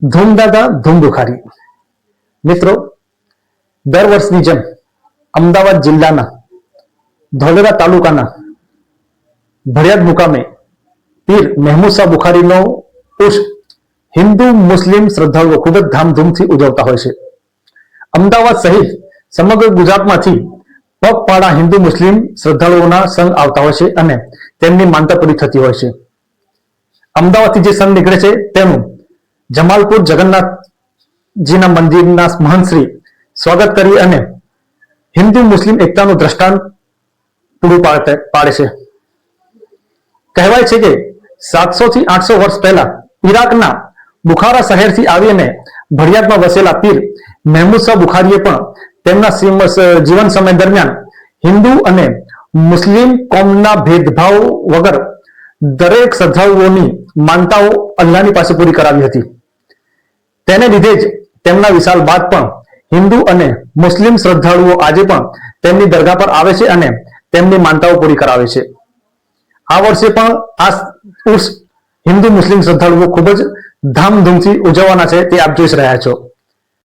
ધૂમદાદા ધૂમ બુખારી. મિત્રો, દર વર્ષની જેમ અમદાવાદ જિલ્લાના ધોલેરા તાલુકાના ભડિયાદ મુકામે પીર મહેમૂદ શાહ બુખારીનો ઉર્ષ હિન્દુ મુસ્લિમ શ્રદ્ધાળુઓ ખૂબ જ ધામધૂમથી ઉજવતા હોય છે. અમદાવાદ સહિત સમગ્ર ગુજરાતમાંથી પગપાળા હિન્દુ મુસ્લિમ શ્રદ્ધાળુઓના સંઘ આવતા હોય છે અને તેમની માનતા પૂરી થતી હોય છે. અમદાવાદથી જે સંઘ નીકળે છે તેનું જમાલપુર જગન્નાથજીના મંદિરના મહંતશ્રી સ્વાગત કરી અને હિન્દુ મુસ્લિમ એકતાનું દ્રષ્ટાંત પૂરું પાડે છે. કહેવાય છે કે 700 થી 800 વર્ષ પહેલા ઈરાકના બુખારા શહેરથી આવીને ભડિયાદમાં વસેલા પીર મહેમૂદ શાહ બુખારીએ પણ તેમના જીવન સમય દરમિયાન હિન્દુ અને મુસ્લિમ કોમના ભેદભાવ વગર દરેક શ્રદ્ધાળુઓની માનતાઓ અલ્લાહની પાસે પૂરી કરાવી હતી. તેને લીધે જ તેમના વિશાલ બાદ પણ હિન્દુ અને મુસ્લિમ શ્રદ્ધાળુઓ આજે પણ તેમની દરગાહ પર આવે છે અને તેમની માનતાઓ પૂરી કરાવે છે. આ વર્ષે પણ આ ઉર્ષ હિન્દુ મુસ્લિમ શ્રદ્ધાળુઓ ખૂબ જ ધામધૂમથી ઉજવવાના છે તે આપ જોઈ રહ્યા છો.